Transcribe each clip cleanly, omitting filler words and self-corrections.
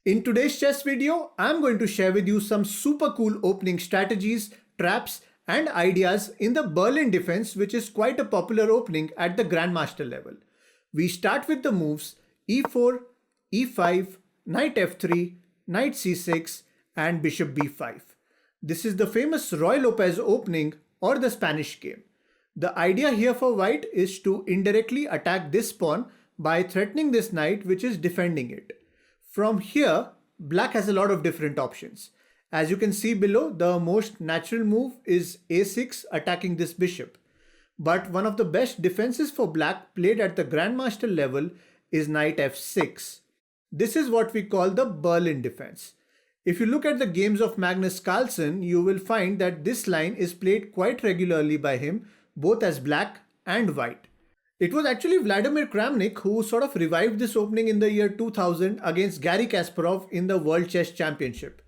In today's chess video, I'm going to share with you some super cool opening strategies, traps, and ideas in the Berlin defense, which is quite a popular opening at the Grandmaster level. We start with the moves e4, e5, knight f3, knight c6, and bishop b5. This is the famous Ruy Lopez opening or the Spanish game. The idea here for white is to indirectly attack this pawn by threatening this knight which is defending it. From here, black has a lot of different options. As you can see below, the most natural move is a6 attacking this bishop. But one of the best defenses for black played at the Grandmaster level is knight f6. This is what we call the Berlin defense. If you look at the games of Magnus Carlsen, you will find that this line is played quite regularly by him, both as black and white. It was actually Vladimir Kramnik who sort of revived this opening in the year 2000 against Garry Kasparov in the World Chess Championship.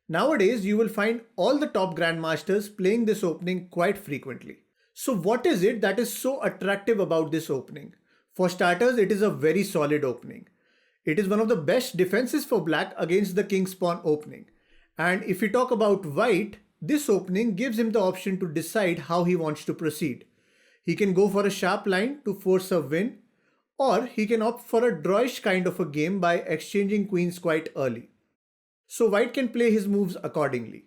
Nowadays, you will find all the top grandmasters playing this opening quite frequently. So what is it that is so attractive about this opening? For starters, it is a very solid opening. It is one of the best defenses for black against the king's pawn opening. And if we talk about white, this opening gives him the option to decide how he wants to proceed. He can go for a sharp line to force a win, or he can opt for a drawish kind of a game by exchanging queens quite early. So white can play his moves accordingly.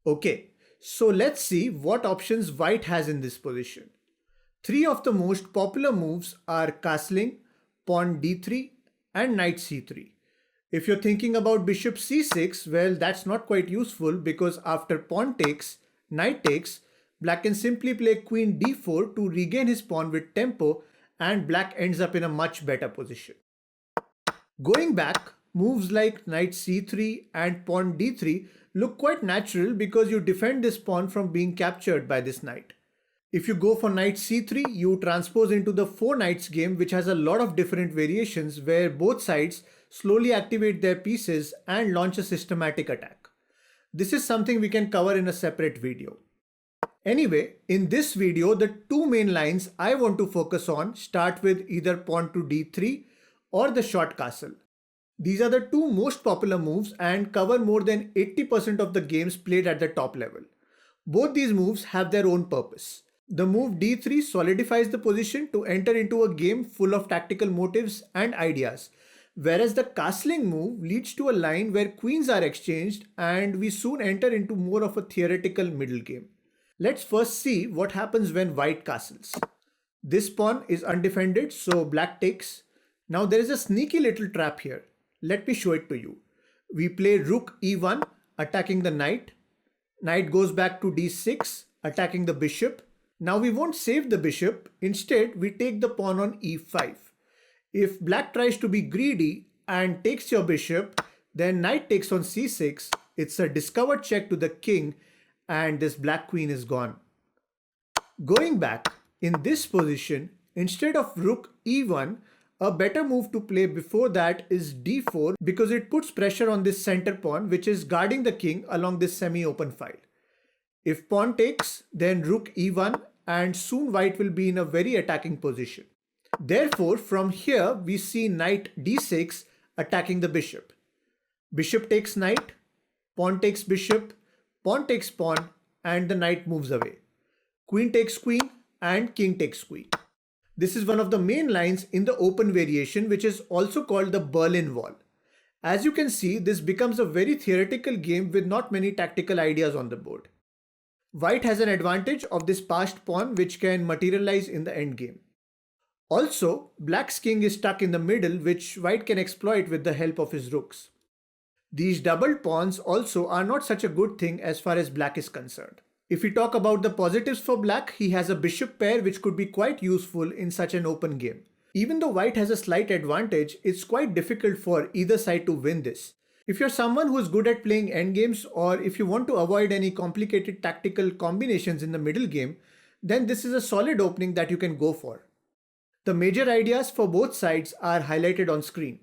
Okay, so let's see what options white has in this position. Three of the most popular moves are castling, pawn d3 and knight c3. If you're thinking about bishop c6, well, that's not quite useful because after pawn takes, knight takes, black can simply play queen d4 to regain his pawn with tempo and black ends up in a much better position. Going back, moves like knight c3 and pawn d3 look quite natural because you defend this pawn from being captured by this knight. If you go for knight c3, you transpose into the four knights game, which has a lot of different variations where both sides slowly activate their pieces and launch a systematic attack. This is something we can cover in a separate video. Anyway, in this video, the two main lines I want to focus on start with either pawn to d3 or the short castle. These are the two most popular moves and cover more than 80% of the games played at the top level. Both these moves have their own purpose. The move d3 solidifies the position to enter into a game full of tactical motives and ideas, whereas the castling move leads to a line where queens are exchanged and we soon enter into more of a theoretical middle game. Let's first see what happens when white castles. This pawn is undefended, so black takes. Now there is a sneaky little trap here. Let me show it to you. We play rook e1 attacking the knight. Knight goes back to d6 attacking the bishop. Now we won't save the bishop. Instead, we take the pawn on e5. If black tries to be greedy and takes your bishop, then knight takes on c6. It's a discovered check to the king and this black queen is gone. Going back, in this position, instead of rook e1, a better move to play before that is d4 because it puts pressure on this center pawn which is guarding the king along this semi-open file. If pawn takes, then rook e1 and soon white will be in a very attacking position. Therefore, from here we see knight d6 attacking the bishop. Bishop takes knight, pawn takes bishop, pawn takes pawn, and the knight moves away. Queen takes queen and king takes queen. This is one of the main lines in the open variation, which is also called the Berlin Wall. As you can see, this becomes a very theoretical game with not many tactical ideas on the board. White has an advantage of this passed pawn which can materialize in the endgame. Also, black's king is stuck in the middle, which white can exploit with the help of his rooks. These doubled pawns also are not such a good thing as far as black is concerned. If we talk about the positives for black, he has a bishop pair which could be quite useful in such an open game. Even though white has a slight advantage, it's quite difficult for either side to win this. If you're someone who is good at playing endgames or if you want to avoid any complicated tactical combinations in the middle game, then this is a solid opening that you can go for. The major ideas for both sides are highlighted on screen.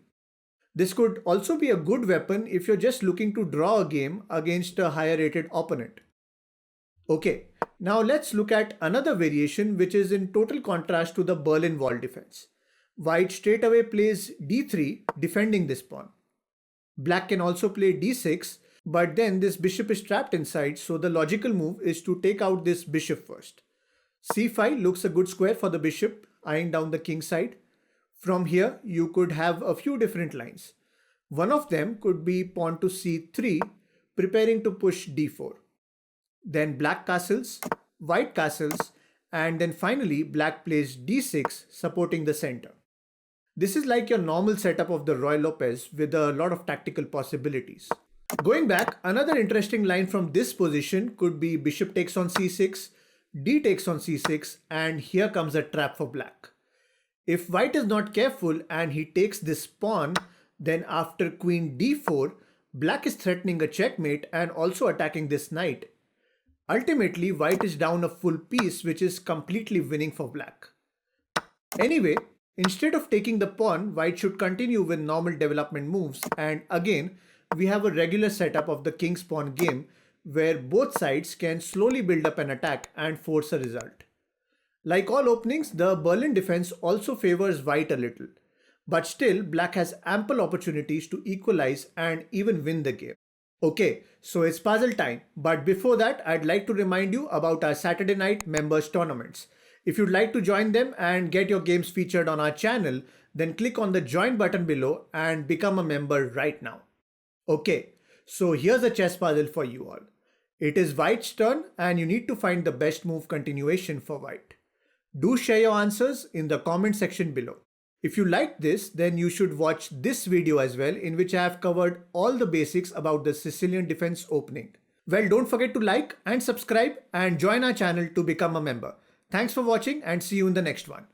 This could also be a good weapon if you're just looking to draw a game against a higher rated opponent. Okay, now let's look at another variation which is in total contrast to the Berlin Wall defense. White straight away plays d3 defending this pawn. Black can also play d6, but then this bishop is trapped inside, so the logical move is to take out this bishop first. c5 looks a good square for the bishop, eyeing down the king side. From here, you could have a few different lines. One of them could be pawn to c3, preparing to push d4. Then black castles, white castles, and then finally black plays d6, supporting the center. This is like your normal setup of the Ruy Lopez with a lot of tactical possibilities. Going back, another interesting line from this position could be bishop takes on c6, d takes on c6, and here comes a trap for black. If white is not careful and he takes this pawn, then after queen d4, black is threatening a checkmate and also attacking this knight. Ultimately, white is down a full piece, which is completely winning for black. Anyway, instead of taking the pawn, white should continue with normal development moves, and again, we have a regular setup of the king's pawn game where both sides can slowly build up an attack and force a result. Like all openings, the Berlin defense also favors white a little, but still black has ample opportunities to equalize and even win the game. Okay, so it's puzzle time, but before that, I'd like to remind you about our Saturday night members tournaments. If you'd like to join them and get your games featured on our channel, then click on the join button below and become a member right now. Okay, so here's a chess puzzle for you all. It is white's turn and you need to find the best move continuation for white. Do share your answers in the comment section below. If you liked this, then you should watch this video as well, in which I have covered all the basics about the Sicilian defense opening. Well, don't forget to like and subscribe and join our channel to become a member. Thanks for watching and see you in the next one.